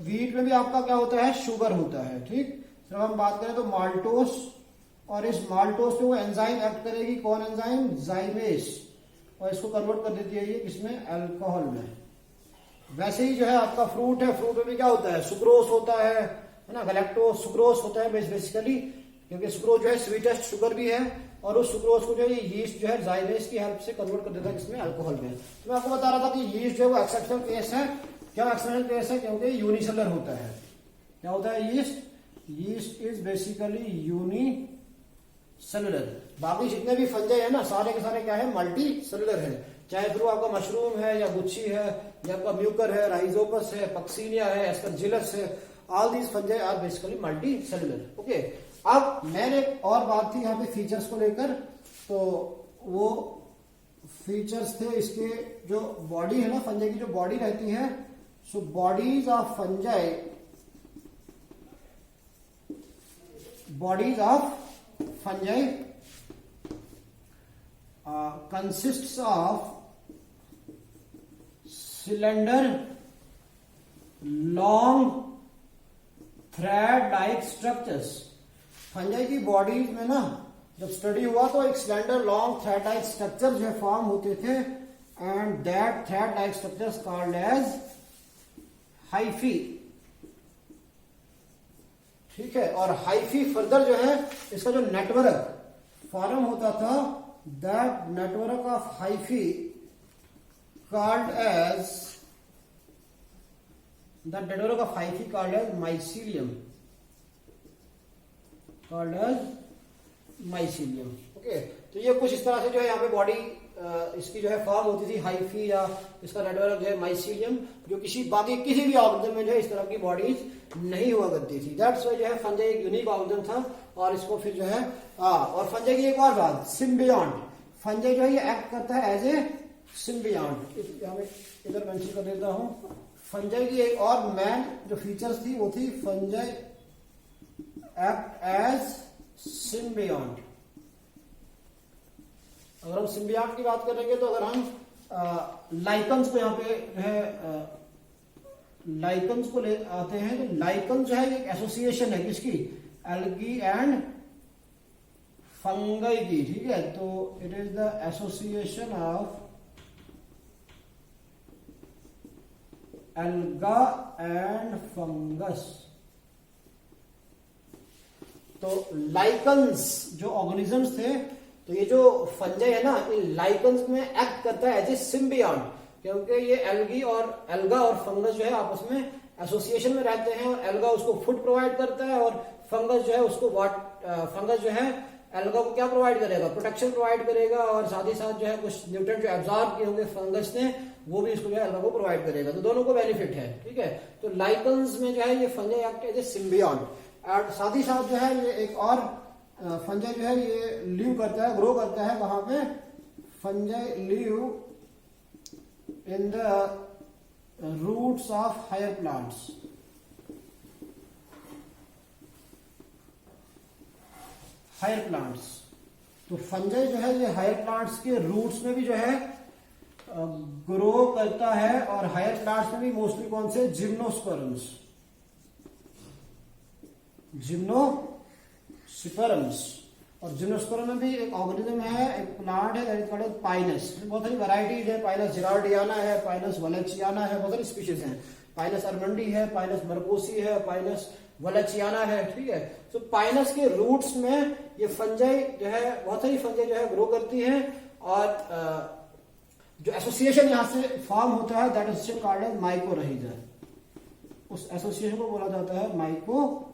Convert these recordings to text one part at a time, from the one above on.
Wheat में भी आपका क्या होता है, शुगर होता है। ठीक, जब हम बात करें तो माल्टोस, और इस माल्टोस पे वो एंजाइम एक्ट करेगी, कौन एंजाइम, जाइमेस, और इसको कन्वर्ट कर देती है ये किसमें, अल्कोहल में। वैसे ही जो है आपका फ्रूट है, फ्रूट में भी क्या होता है, सुक्रोस होता है ना, गैलेक्टोस सुक्रोस होता है बेसिकली, क्योंकि सुक्रोज जो है स्वीटेस्ट शुगर भी है, और उस सुक्रोज को जो है यीस्ट जो है जाइमेस की हेल्प से कन्वर्ट कर देता है किसमें, अल्कोहल में। तो मैं आपको बता रहा था कि यीस्ट जो है वो एक्सेप्शनल केस है। क्या एक्सेप्शनल केस है, क्योंकि यूनिसेलुलर होता है। क्या होता है yeast, yeast is basically unicellular. बाकी जितने भी फंजाई है ना, सारे के सारे क्या है, मल्टी सेलुलर है। चाहे फिर वो आपका मशरूम है, या गुच्छी है, या आपका म्यूकर है, राइजोपस है, पक्सीनिया है, एस्परजिलस है, all these fungi are basically multicellular. Okay, अब मैंने एक और बात थी यहाँ पे फीचर्स को लेकर, तो वो फीचर्स थे इसके, जो बॉडी है ना फंजाई की, जो बॉडी रहती है, so bodies of fungi, bodies of fungi consists of cylinder, long thread like structures। Fungi की बॉडीज में ना जब स्टडी हुआ तो एक cylinder long thread like structure जो है फॉर्म होते थे, and that thread like structures called as hyphae. ठीक है, और हाइफी फर्दर जो है इसका जो नेटवर्क फॉर्म होता था, that network of hyphae called as mycelium, okay. तो ये कुछ इस तरह से जो है यहाँ पे बॉडी इसकी जो है फॉर्म होती थी, हाइफी, या इसका नेटवर्क जो है माइसीलियम, जो किसी बाकी किसी भी ऑर्गेनिज्म में जो है इस तरह की बॉडीज नहीं हुआ करती थी। दैट्स वाई जो है फंजाई एक यूनिक ऑर्गेनिज्म था, और इसको फिर जो है और फंजाई की एक और बात, सिम्बियॉन्ट। फंजाई जो है ये एक्ट करता है एज ए सिम्बियॉन्ट। यहाँ पे इधर मेंशन कर देता हूं, फंजाई की एक और मैन जो फीचर्स थी वो थी फंजाई एक्ट एज सिम्बियॉन्ट। अगर हम सिम्बियॉन्ट की बात करेंगे तो अगर हम लाइकन्स को यहाँ पे जो है लाइकन्स को ले आते हैं, तो लाइकन जो है एक एसोसिएशन है किसकी, एल्गी एंड फंगाई की। ठीक है, तो it is the association of alga and fungus. तो लाइकन्स जो ऑर्गेनिजम्स थे, तो ये जो फंजाई है ना, इन लाइकन्स में एक्ट करता है एज ए सिम्बियॉन्ट, क्योंकि ये एल्गी और एल्गा और फंगस जो है आपस में एसोसिएशन में रहते हैं, और एल्गा उसको फूड प्रोवाइड करता है, और फंगस जो है उसको फंगस जो है एल्गा को क्या प्रोवाइड करेगा, प्रोटेक्शन प्रोवाइड करेगा, और साथ ही साथ जो है कुछ न्यूट्रिएंट जो एब्जॉर्ब किए होंगे फंगस ने, वो भी इसको जो है एल्गा को प्रोवाइड करेगा। तो दोनों को बेनिफिट है। ठीक है, तो लाइकन्स में जो है ये फंजाई एक्ट एज ए सिम्बियॉन्ट, और साथ ही साथ जो है ये एक और फंजाई जो है ये लिव करता है, ग्रो करता है। वहां पे fungi live in the roots of higher plants. Higher plants, तो फंजाई जो है ये हायर प्लांट्स के रूट्स में भी जो है ग्रो करता है, और हायर प्लांट्स में भी मोस्टली कौन से, जिम्नोस्पर्म्स, जिम्नोस्पर्म्स। और जिम्नोस्पर्म में भी एक ऑर्गेनिज्म है, एक प्लांट है, दैट इज कॉल्ड पाइनस। बहुत सारी वैरायटीज है, पाइनस जिरार्डियाना है, पाइनस वलेचियाना है, बहुत सारी स्पीशीज हैं। पाइनस अर्मंडी है, पाइनस मरकोसी है, पाइनस वलेचियाना है। ठीक है, तो पाइनस के रूट्स में ये फंजाई जो है, बहुत सारी फंजाई जो है ग्रो करती है, और जो एसोसिएशन यहां से फॉर्म होता है, दैट एसोसिएशन कॉल्ड एज माइकोरहिजा। उस एसोसिएशन को बोला जाता है माइकोरहिजा।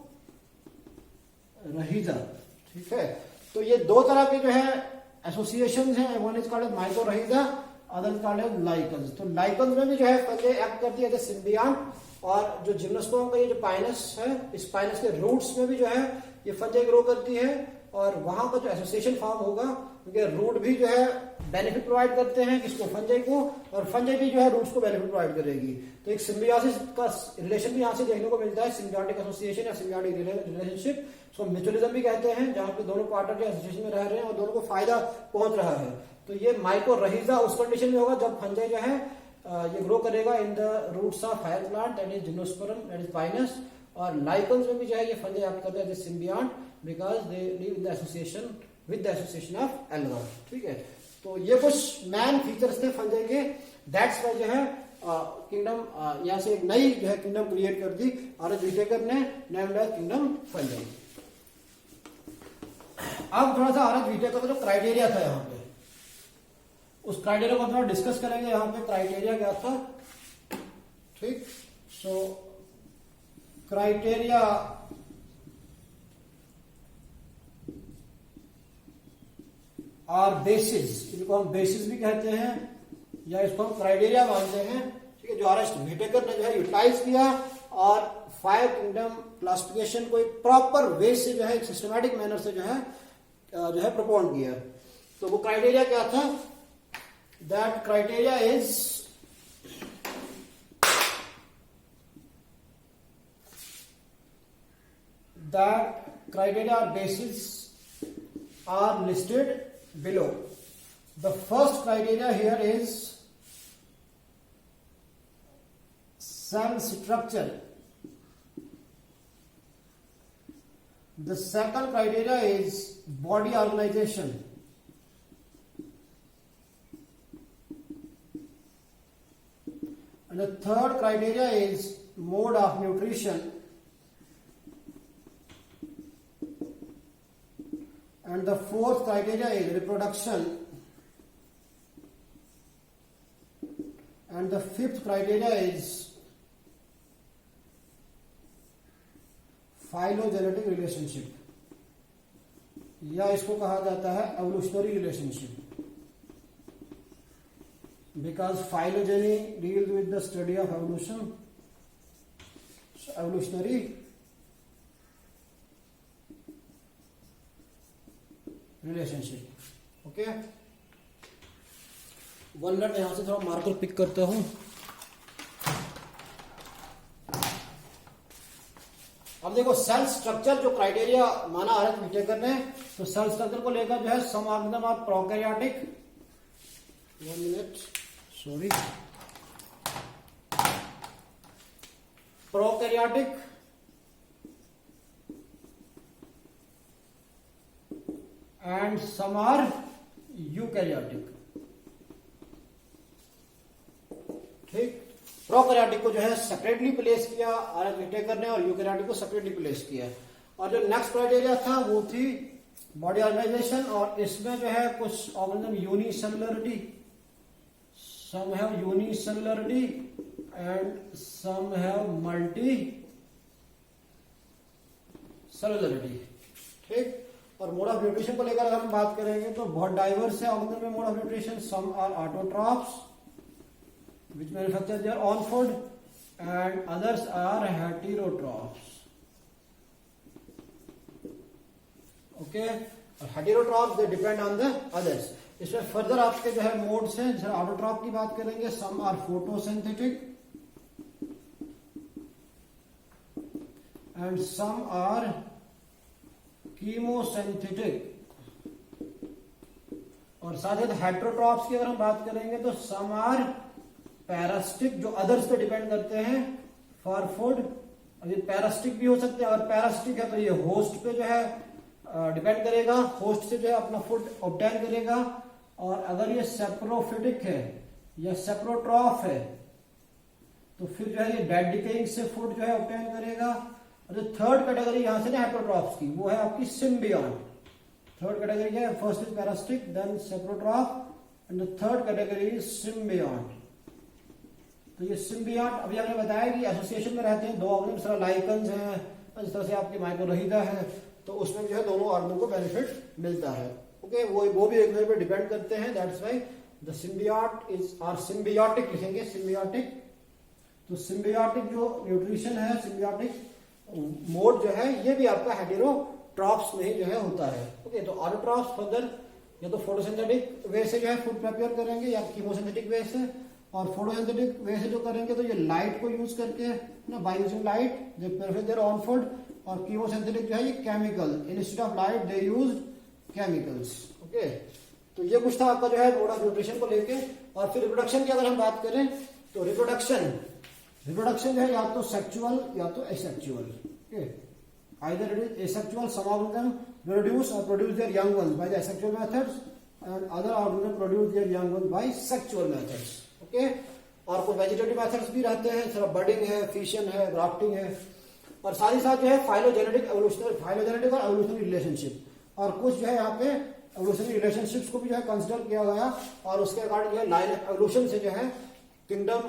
ठीक है, तो ये दो तरह के जो है एसोसिएशन हैं, one is called as mycorrhiza, other is called as lichens. तो लाइकन्स में भी जो है फंजाई एक्ट करती है एज सिम्बियॉन्ट, और जो जिम्नोस्पर्म का ये जो पाइनस है, इस पाइनस के रूट्स में भी जो है ये फंजाई ग्रो करती है, और वहां का जो एसोसिएशन फॉर्म होगा, क्योंकि रूट भी जो है बेनिफिट प्रोवाइड करते हैं किसको, फंजाई को, और फंजाई भी जो है रूट्स को बेनिफिट प्रोवाइड करेगी। तो एक सिम्बियोसिस का रिलेशन भी यहाँ से देखने को मिलता है, सिम्बियोटिक एसोसिएशन या सिम्बियोटिक रिलेशनशिप, सो म्यूचुअलिज्म भी कहते हैं, जहां पे दोनों पार्टनर जो एसोसिएशन में रह रहे हैं और दोनों को फायदा पहुंच रहा है। तो ये माइकोरहिजा उस कंडीशन में होगा जब फंजाई जो है ये ग्रो करेगा in the roots of higher plant that is gymnosperm that is Pinus. और लाइकन्स में भी जो है ये फंजाई एक्ट करते हैं symbiont because they live in the association with the association of alga. ठीक है, तो ये कुछ मैन फीचर्स थे फंजाई के। दैट्स वाई जो है किंगडम यहाँ से एक नई जो है किंगडम क्रिएट कर दी आर.एच. व्हिटेकर ने, नेम्ड एज किंगडम फंजाई। अब थोड़ा सा आर.एच. व्हिटेकर का जो क्राइटेरिया था यहाँ पे, उस क्राइटेरिया को थोड़ा डिस्कस करेंगे। यहाँ पे क्राइटेरिया क्या था? ठीक, सो क्राइटेरिया आर बेसिस, जिनको हम बेसिस भी कहते हैं या इसको हम क्राइटेरिया मानते हैं। ठीक है, जो आर.एच. व्हिटेकर ने जो है यूटिलाइज किया और 5 किंगडम क्लासिफिकेशन को एक प्रॉपर वे से जो है एक सिस्टमैटिक मैनर से जो है प्रपोन किया। तो वो क्राइटेरिया क्या था? That criteria is that criteria or basis are listed below. The first criteria here is cell structure. The second criteria is body organization. And the third criteria is mode of nutrition. And the fourth criteria is reproduction. And the fifth criteria is phylogenetic relationship, या इसको कहा जाता है evolutionary relationship, because phylogeny deals with the study of evolution. So evolutionary relationship. Okay, 1 minute यहां से थोड़ा marker pick करता हूं। अब देखो सेल स्ट्रक्चर जो क्राइटेरिया माना आर.एच. व्हिटेकर ने, तो सेल स्ट्रक्चर को लेकर जो है some organism are prokaryotic, 1 minute sorry, prokaryotic and some are eukaryotic। ठीक, प्रोकैरियोटिक को जो है सेपरेटली प्लेस किया आर.एच. व्हिटेकर ने और यूकैरियोटिक को सेपरेटली प्लेस किया। और जो नेक्स्ट क्राइटेरिया था वो थी बॉडी ऑर्गेनाइजेशन, और इसमें जो है कुछ organism unicellularity, some have unicellularity and some have multi cellularity. ठीक, और मोड ऑफ न्यूट्रिशन को लेकर अगर हम बात करेंगे तो बहुत डाइवर्स है ऑर्गेनिज्म में mode of nutrition. Some are autotrophs which manufacture their own food and others are heterotrophs। Okay, और heterotrophs they depend on the others. इसमें फर्दर आपके जो है मोड्स हैं। जैसे ऑटोट्रॉफ की बात करेंगे, some are photosynthetic and some are chemosynthetic. और साथ ही हेटेरोट्रॉफ्स की अगर हम बात करेंगे तो सम आर पैरासिटिक, जो अदर्स पे डिपेंड करते हैं फॉर फूड। अभी पैरासिटिक भी हो सकते हैं, अगर पैरासिटिक है तो ये होस्ट पे जो है डिपेंड करेगा, होस्ट से जो है अपना फूड ऑब्टेन करेगा। और अगर ये सेप्रोफिटिक है या सेप्रोट्रॉफ है तो फिर जो है ये डेड डिकेइंग से फूड जो है ऑब्टेन करेगा। और जो थर्ड कैटेगरी यहां से ना हेटेरोट्रॉफ्स की, वो है आपकी सिम्बियॉन्ट। थर्ड कैटेगरी है, first is parasitic, then saprotroph and the third category is symbiont. तो ये सिम्बियॉन्ट अभी हमने बताया कि एसोसिएशन में रहते हैं दो ऑर्गेनिज्म, लाइकन्स हैं, जिस तरह से आपकी माइक्रोरहिदा है, तो उसमें जो है दोनों ऑर्गेनिज्म को बेनिफिट मिलता है। ओके, वो भी एक दूसरे पे डिपेंड करते हैं। That's why the symbiont is or symbiotic लिखेंगे, सिम्बियोटिक। तो सिम्बियोटिक जो न्यूट्रिशन है, सिम्बियोटिक मोड जो है, ये भी आपका हेटेरोट्रॉफ्स में ही जो है होता है। ओके, तो ऑटोट्रॉफ्स फर्दर या तो फोटोसिंथेटिक वे से जो है फूड प्रिपेयर करेंगे या कीमोसिंथेटिक वे से। और फोटोसिंथेटिक वे से जो करेंगे तो ये लाइट को यूज करके ना, by using light they prepare their own food. और कीमोसिंथेटिक जो है ये chemical, instead of light they used chemicals. Okay, तो ये कुछ था आपका जो है मोड ऑफ न्यूट्रिशन को लेके। और फिर रिप्रोडक्शन की अगर हम बात करें तो रिप्रोडक्शन जो है या तो सेक्सुअल या तो asexual. Okay, either it is asexual, some of them produce their young ones by the asexual methods and other organisms produce their young ones by sexual methods. Okay, और कुछ वेजिटेटिव मेथड्स भी रहते हैं, थोड़ा बर्डिंग है, fission है, grafting है, और साथ ही साथ जो है फाइलोजेनेटिक और एवोल्यूशनरी रिलेशनशिप, और कुछ जो है यहाँ पे एवोल्यूशनरी रिलेशनशिप्स को भी जो है कंसिडर किया गया, और उसके अकॉर्डिंग जो है लाइन ऑफ एवोल्यूशन से जो है किंगडम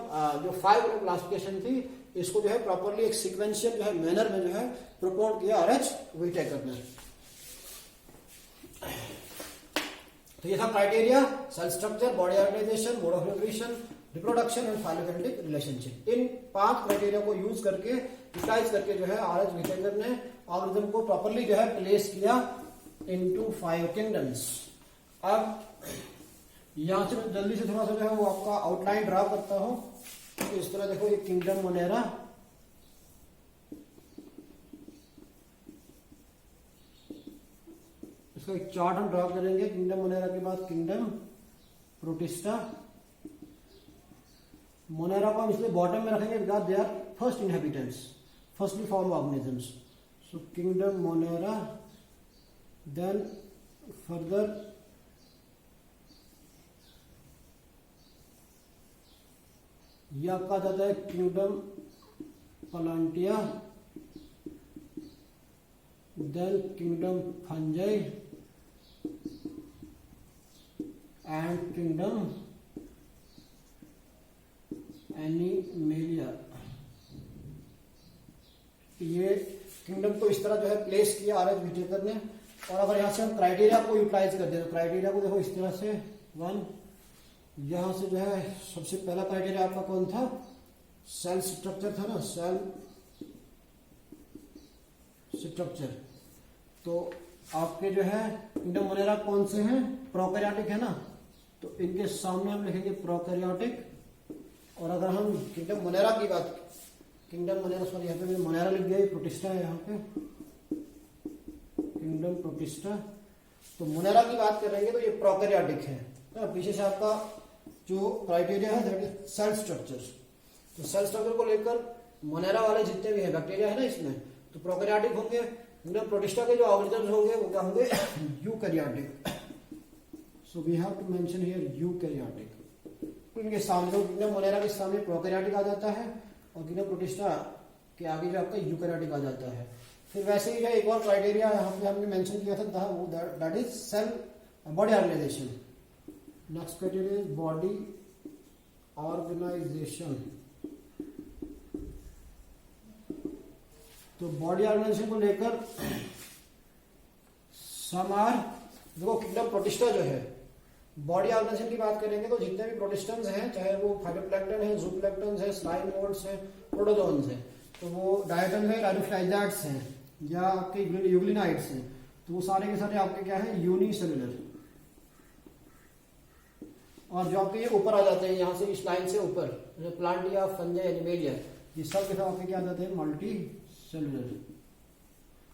जो 5 क्लासिफिकेशन थी इसको जो है प्रॉपरली एक सीक्वेंशियल जो है मैनर में जो है प्रोपोज किया आर.एच. व्हिटेकर ने. तो ये था criteria: cell structure, body organization, mode of nutrition, reproduction and phylogenetic relationship. इन 5 क्राइटेरिया को यूज करके यूटिलाइज करके जो है आर.एच. व्हिटेकर ने ऑर्गेनिज्म को प्रॉपरली जो है प्लेस किया इनटू 5 किंगडम्स. अब यहां से मैं जल्दी से थोड़ा सा जो है वो आपका आउटलाइन ड्रा करता हूं. तो इस तरह देखो, ये किंगडम मोनेरा, इसका एक चार्ट हम ड्रा करेंगे. किंगडम मोनेरा के बाद किंगडम प्रोटिस्टा. मोनेरा को हम इसलिए बॉटम में रखेंगे because they are first inhabitants, firstly form organisms. So kingdom Monera, then further यह आपका जाता है kingdom Plantae, then kingdom Fungi and kingdom Animalia. ये किंगडम को इस तरह जो है प्लेस किया आर.एच. व्हिटेकर ने. और अगर यहां से हम क्राइटेरिया को यूटिलाइज करते हैं तो क्राइटेरिया को देखो इस तरह से. 1, यहां से जो है सबसे पहला क्राइटेरिया आपका कौन था? सेल स्ट्रक्चर था ना, सेल स्ट्रक्चर. तो आपके जो है किंगडम मोनेरा कौन से हैं? प्रोकैरियोटिक है ना, तो इनके सामने हम लिखेंगे प्रोकैरियोटिक. और अगर हम किंगडम मोनेरा की बात, किंगडम मोनेरा, सॉरी यहाँ पे मैंने मोनेरा लिख दिया, प्रोटिस्टा है यहाँ पे, किंगडम प्रोटिस्टा. तो मोनेरा की बात करेंगे तो ये प्रोकैरियोटिक है. पीछे से आपका जो क्राइटेरिया है दैट इज सेल स्ट्रक्चर. तो सेल स्ट्रक्चर को लेकर मोनेरा वाले जितने भी हैं बैक्टीरिया है ना इसमें, तो प्रोकैरियोटिक होंगे. किंगडम प्रोटिस्टा के जो ऑर्गेनिजम्स होंगे वो क्या होंगे? Eukaryotic. So we have to mention here eukaryotic. इनके सामने तो किंगडम मोनेरा के सामने प्रोकैरियोटिक आ जाता है, और किंगडम प्रोटिस्टा के आगे जो आपका यूकैरियोटिक आ जाता है. फिर वैसे ही जो एक और क्राइटेरिया यहाँ पे हमने मेंशन किया था वो that is cell body organization. Next criteria is body organization. तो बॉडी ऑर्गेनाइजेशन को लेकर सम आर, देखो किंगडम प्रोटिस्टा जो है बॉडी ऑर्गेनाइजेशन की बात करेंगे तो जितने भी प्रोटिस्टन्स हैं, चाहे वो फाइटोप्लैंक्टन है, जूप्लैंक्टन है, स्लाइम मोल्ड्स है, प्रोटोजोन्स है, तो वो डायटम है, राइडोफ्लाइजाइट्स हैं या आपके यूग्लिनाइड्स हैं, तो वो सारे के सारे आपके क्या है? यूनिसेलुलर. और जो आपके ये ऊपर आ जाते हैं, यहाँ से इस लाइन से ऊपर, प्लांटिया, फंजाई, एनिमेलिया, ये सब के सब आपके क्या आ जाते हैं? मल्टी सेलुलर,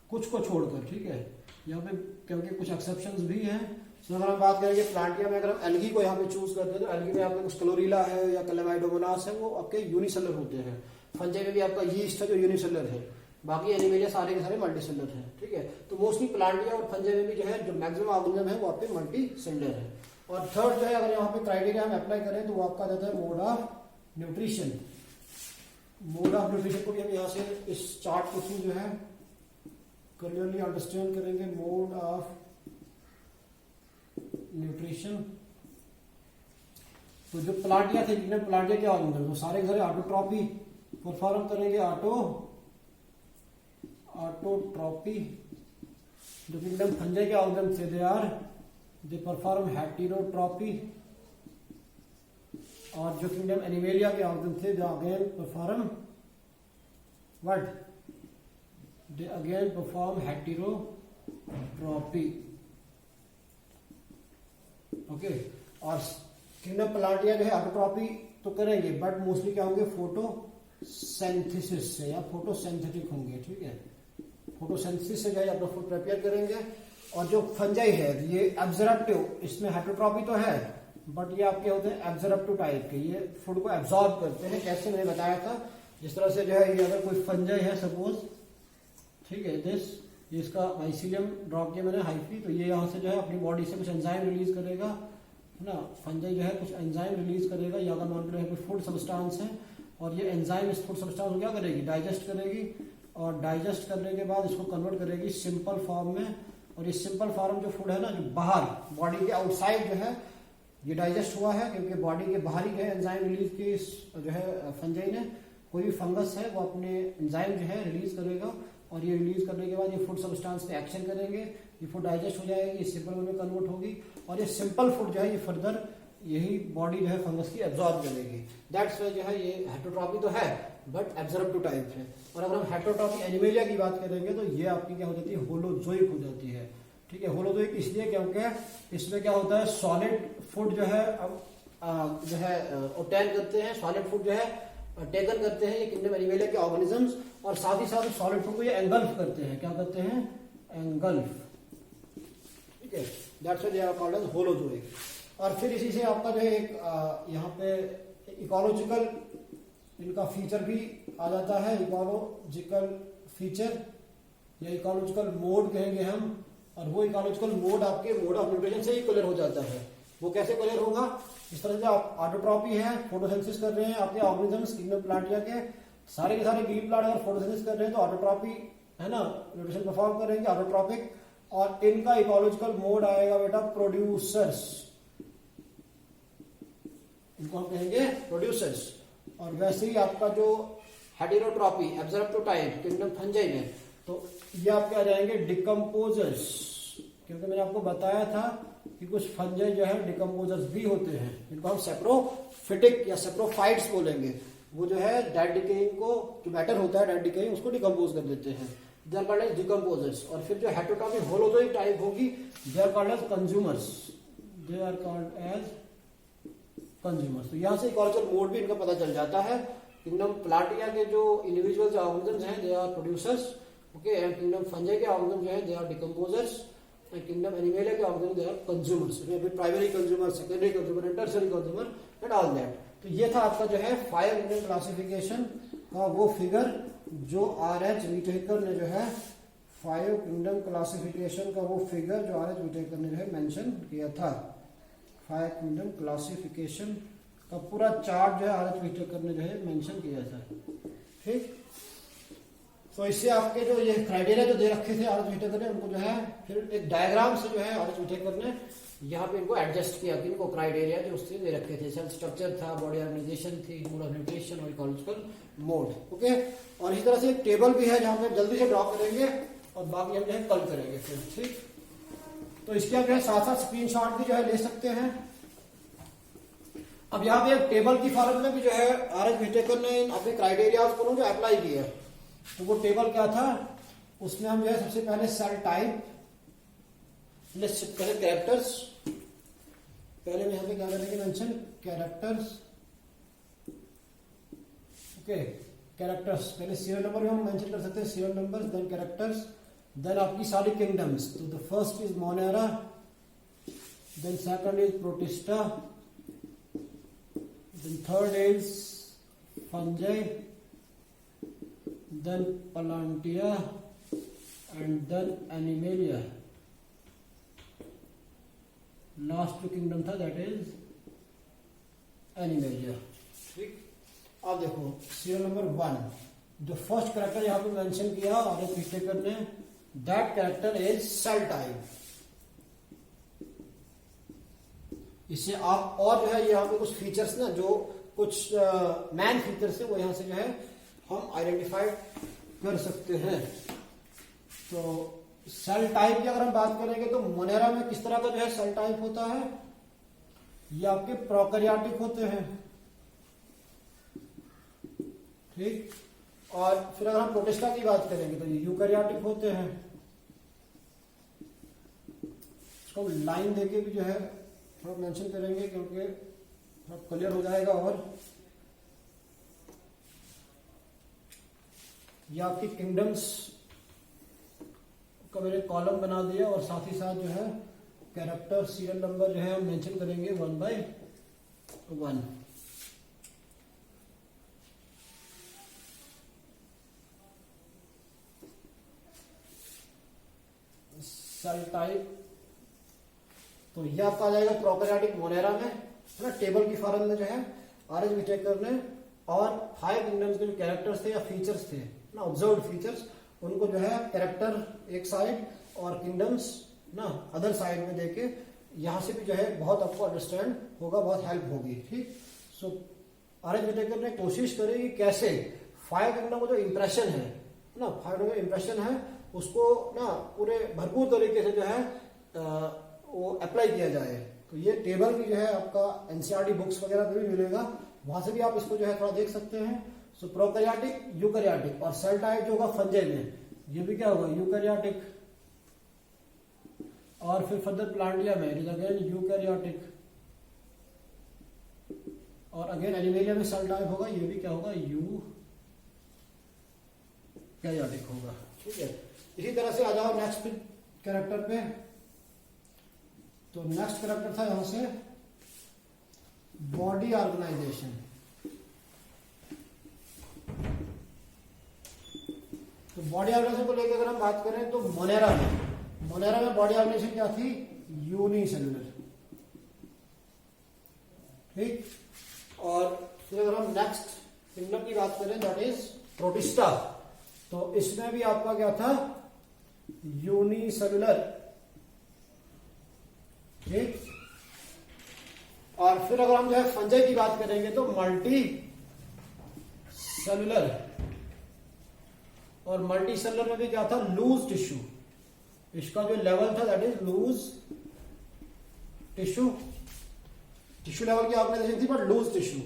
कुछ को छोड़कर. ठीक है, यहाँ पे क्योंकि कुछ एक्सेप्शंस भी हैं. तो अगर हम बात करेंगे प्लांटिया में, अगर हम एल्गी को यहाँ पे चूज करते हैं तो एल्गी में आपके कुछ क्लोरीला है या क्लेमाइडोमोनास है, वो आपके यूनिसेलुलर होते हैं. फंजाई में भी आपका यीस्ट है जो यूनिसेलुलर है. बाकी एनिमेलिया सारे के सारे मल्टीसेलुलर हैं. ठीक है, तो मोस्टली प्लांटिया और फंजाई में भी जो है जो मैक्सिमम ऑर्गेनिज्म है वो आपके मल्टीसेलुलर है. और थर्ड जो है अगर यहाँ पे क्राइटेरिया हम अप्लाई करें तो वो आपका जाता है mode of nutrition. Mode of nutrition को भी हम यहाँ से इस चार्ट के थ्रू जो है क्लियरली अंडरस्टैंड करेंगे. Mode of nutrition. तो जो प्लांटिया थे, प्लांटिया के ऑर्गेनिज्म वो सारे के सारे ऑटोट्रॉपी परफॉर्म करेंगे. ऑटोट्रॉपी. जो किंगडम फंजाई के ऑर्गेनिज्म थे दे परफॉर्म हेटेरोट्रॉपी. और जो किंगडम एनिमेलिया के ऑर्गेनिज्म थे they again perform what? They again perform heterotrophy. Okay, और किंगडम प्लांटिया जो है ऑटोट्रॉपी तो करेंगे बट मोस्टली क्या होंगे? फोटोसिंथेसिस से या फोटोसिंथेटिक होंगे. ठीक है, फोटोसिंथेसिस से जो है अपना फूड प्रिपेयर करेंगे. और जो फंजाई है ये एब्जॉर्प्टिव, इसमें हेटेरोट्रॉपी तो है बट ये आपके होते हैं एब्जॉर्प्टिव टाइप के, ये फूड को एब्जॉर्ब करते हैं। कैसे मैंने बताया था, जिस तरह से जो है ये अगर कोई फंजाई है सपोज, ठीक है, ये इसका माइसीलियम ड्रॉ किया मैंने हाइफी, तो ये यहाँ से जो है अपनी बॉडी से कुछ एंजाइम रिलीज करेगा, है ना। फंजाई जो है कुछ एंजाइम रिलीज करेगा, या अगर मान लो कोई फूड सब्सटेंस है और ये एंजाइम इस फूड सब्सटेंस को क्या करेगी, डाइजेस्ट करेगी, और डाइजेस्ट करने के बाद इसको कन्वर्ट करेगी सिंपल फॉर्म में। और ये सिंपल फॉर्म जो फूड है ना, जो बाहर बॉडी के आउटसाइड जो है ये डाइजेस्ट हुआ है, क्योंकि बॉडी के बाहरी जो है एंजाइम रिलीज की जो है फंजाई ने, कोई भी फंगस है वो अपने एंजाइम जो है रिलीज करेगा, और ये रिलीज करने के बाद ये फूड सब्सटेंस पे एक्शन करेंगे, ये फूड डाइजेस्ट हो जाएगी, सिंपल फूड में कन्वर्ट होगी, और ये सिंपल फूड जो है ये फर्दर यही बॉडी जो है फंगस की एब्जॉर्ब करेगी। दैट्स वाई जो है ये हेटरोट्रॉपी तो है बट एब्जॉर्प्टिव टाइप है। और अगर हम हेटरोट्रॉपी एनिमेलिया की बात करेंगे तो ये आपकी क्या हो जाती है, होलोजोइक हो जाती है। ठीक है, होलोजोइक इसलिए क्योंकि इसमें क्या होता है, सॉलिड फूड जो है जो है ऑब्टेन करते हैं, सॉलिड फूड जो है टेकन करते हैं ये किंगडम एनिमेलिया के ऑर्गेनिजम्स, और साथ ही साथ सॉलिड फूड को ये एंगल्फ करते हैं। क्या करते हैं, एंगल्फ। ठीक है, that's why they are called as holozoic. और फिर इसी से आपका जो है एक यहाँ पे इकोलॉजिकल इनका फीचर भी आ जाता है, इकोलॉजिकल फीचर या इकोलॉजिकल मोड कहेंगे हम। और वो इकोलॉजिकल मोड आपके मोड ऑफ न्यूट्रिशन से ही क्लियर हो जाता है। वो कैसे क्लियर होगा, इस तरह से आप ऑटोट्रॉपी है, फोटोसिंथेसिस कर रहे हैं आपके ऑर्गेनिजम्स किंगडम प्लांटिया के सारे ग्रीन प्लांट अगर फोटोसिंथेसिस कर रहे हैं तो ऑटोट्रॉपी है ना, न्यूट्रिशन परफॉर्म करेंगे ऑटोट्रॉपिक, और इनका इकोलॉजिकल मोड आएगा बेटा प्रोड्यूसर्स, इनको हम कहेंगे प्रोड्यूसर्स। और वैसे ही आपका जो हेटेरोट्रॉपी एब्जॉर्प्टिव टाइप किंगडम फंजाई में, तो ये आपके आ जाएंगे डिकम्पोजर्स, क्योंकि मैंने आपको बताया था कि कुछ फंजाई जो है डिकम्पोजर्स भी होते हैं, इनको हम सेप्रोफिटिक या सेप्रोफाइट्स बोलेंगे। वो जो है डेड डिकेइंग को, जो मैटर होता है डेड डिकेइंग, उसको डिकम्पोज कर देते हैं, they are called as decomposers. और फिर जो हेटेरोट्रॉपी होलोजोइक टाइप होगी, they are called as consumers, they are called as consumers. तो यहाँ से इकोलॉजिकल मोड भी इनका पता चल जाता है। किंगडम प्लांटिया के जो इंडिविजुअल ऑर्गेनिजम्स हैं they are producers, okay, and kingdom Fungi के ऑर्गेनिज्म जो है they are decomposers, and kingdom Animalia के organism they are consumers, primary consumer, secondary consumer and tertiary consumer and all that. तो ये था आपका जो है 5 किंगडम क्लासिफिकेशन का वो फिगर जो RH विटेकर ने जो है 5 किंगडम क्लासिफिकेशन का वो फिगर जो RH विटेकर ने जो है मेंशन किया था। 5 किंगडम क्लासिफिकेशन का पूरा चार्ट जो है RH विटेकर ने जो है मेंशन किया था। ठीक, तो इससे आपके जो ये क्राइटेरिया जो दे रखे थे RH विटेकर ने, उनको जो है फिर एक डायग्राम से जो है RH विटेकर ने यहाँ पे इनको एडजस्ट किया कि इनको क्राइटेरिया जो उससे दे रखे थे, सेल स्ट्रक्चर था, बॉडी ऑर्गेनाइजेशन थी, मोड ऑफ न्यूट्रिशन और इकोलॉजिकल मोड, ओके। और इसी तरह से एक टेबल भी है जहाँ पे जल्दी से ड्रॉ करेंगे और बाकी हम जो है कल करेंगे फिर। ठीक, तो इसके आप जो है साथ साथ स्क्रीनशॉट भी जो है ले सकते हैं। अब यहाँ पे एक टेबल की फॉर्म में भी जो है RH विटेकर ने अपने क्राइटेरिया को जो अप्लाई किया, तो वो टेबल क्या था, उसमें हम जो है सबसे पहले सेल टाइप, पहले कैरेक्टर्स, पहले में यहाँ पे क्या करेंगे मेंशन कैरेक्टर्स, ओके, कैरेक्टर्स पहले सीरियल नंबर में हम मेंशन कर सकते हैं, serial numbers, then characters, then आपकी सारी किंगडम्स। तो the first is Monera, then second is Protista, then third is fungi, then Palantia and then Animalia. Last जो किंगडम था दैट इज एनिमेलिया। ठीक, अब देखो सीरियल नंबर 1, जो फर्स्ट कैरेक्टर यहाँ पे मेंशन किया और विटेकर ने, that character is cell type. इससे आप और जो है यहाँ पे कुछ फीचर्स ना, जो कुछ मैन फीचर्स है वो यहाँ से जो है हम आइडेंटिफाई कर सकते हैं। तो सेल टाइप की अगर हम बात करेंगे तो मोनेरा में किस तरह का जो है सेल टाइप होता है, ये आपके प्रोकैरियोटिक होते हैं। ठीक, और फिर अगर हम प्रोटिस्टा की बात करेंगे तो ये यूकैरियोटिक होते हैं। इसको लाइन देके भी जो है थोड़ा मेंशन करेंगे क्योंकि थोड़ा क्लियर हो जाएगा। और ये आपकी किंगडम्स का मैंने कॉलम बना दिया और साथ ही साथ जो है कैरेक्टर सीरियल नंबर जो है हम मेंशन करेंगे 1 by 1। सेल टाइप, तो ये आपका आ जाएगा प्रोकैरियोटिक मोनेरा में, है ना, टेबल की फॉर्म में जो है आर.एच. व्हिटेकर ने, और 5 किंगडम्स के जो कैरेक्टर्स थे या फीचर्स थे ना, ऑब्जर्व्ड फीचर्स, उनको जो है कैरेक्टर एक साइड और किंगडम्स ना अदर साइड में देके यहां से भी जो है बहुत आपको अंडरस्टैंड होगा, बहुत हेल्प होगी। ठीक, सो आर.एच. व्हिटेकर ने कोशिश करी कि कैसे 5 किंगडम का जो इंप्रेशन है ना, 5 किंगडम का इंप्रेशन है उसको ना पूरे भरपूर तरीके से जो है वो अप्लाई किया जाए। तो ये टेबल की जो है आपका एनसीईआरटी बुक्स वगैरह पे भी मिलेगा, वहां से भी आप इसको जो है थोड़ा देख सकते हैं। सो प्रोकैरियोटिक, यूकैरियोटिक, और सेल टाइप जो होगा फंजाई में, ये भी क्या होगा यूकैरियोटिक, और फिर फर्दर प्लांटिया में इट इज अगेन यूकैरियोटिक, और अगेन एनिमेलिया में सेल टाइप होगा, ये भी क्या होगा यूकैरियोटिक होगा। ठीक है, इसी तरह से आ जाओ नेक्स्ट कैरेक्टर पे। तो नेक्स्ट कैरेक्टर था यहां से बॉडी ऑर्गेनाइजेशन। तो बॉडी ऑर्गेनाइजेशन को लेकर अगर हम बात करें तो मोनेरा में बॉडी ऑर्गेनाइजेशन क्या थी, यूनिसेलुलर। ठीक, और फिर अगर हम नेक्स्ट किंगडम की बात करें दैट इज प्रोटिस्टा, तो इसमें भी आपका क्या था, यूनिसेलुलर। ठीक, और फिर अगर हम जो है फंजाई की बात करेंगे तो मल्टी सेलुलर, और मल्टी सेलुलर में भी क्या था, लूज टिश्यू। इसका जो लेवल था that is loose tissue, tissue level की ऑर्गेनाइजेशन थी बट लूज टिश्यू।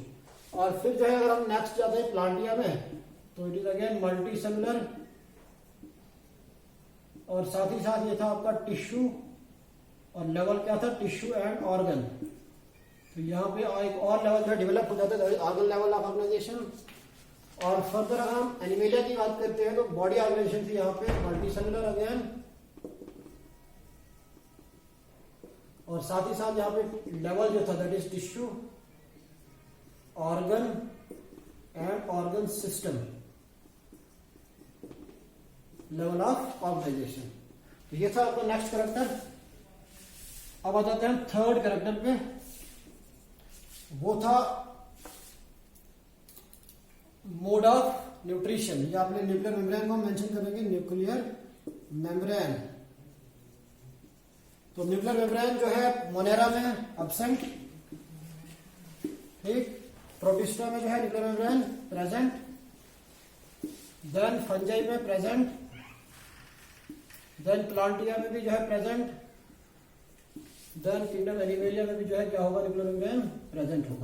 और फिर जो है अगर हम नेक्स्ट जाते हैं प्लांटिया में, तो it is again multi cellular, और साथ ही साथ ये था आपका टिश्यू, और लेवल क्या था, टिश्यू एंड ऑर्गन। तो यहाँ पे एक और लेवल जो डेवलप हो जाता है ऑर्गन लेवल ऑफ ऑर्गेनाइजेशन। और फर्दर अगर हम एनिमेलिया की बात करते हैं तो बॉडी ऑर्गेनाइजेशन थी यहाँ पे मल्टी सेलुलर अगेन, और साथ ही साथ यहाँ पे लेवल जो था that is tissue, organ and organ system, level of organization. तो ये था आपका नेक्स्ट कैरेक्टर। अब आ जाते हैं थर्ड कैरेक्टर पे, वो था मोड ऑफ न्यूट्रिशन। या आपने न्यूक्लियर मेम्ब्रेन को मेंशन करेंगे, न्यूक्लियर मेम्ब्रेन। तो न्यूक्लियर मेम्ब्रेन जो है मोनेरा में एब्सेंट, ठीक, प्रोटिस्टा में जो है nuclear membrane present, then fungi में प्रेजेंट, देन प्लांटिया में भी जो है प्रेजेंट, देन किंगडम एनिमेलिया में भी जो है क्या होगा, न्यूक्लियर मेम्ब्रेन प्रेजेंट होगा।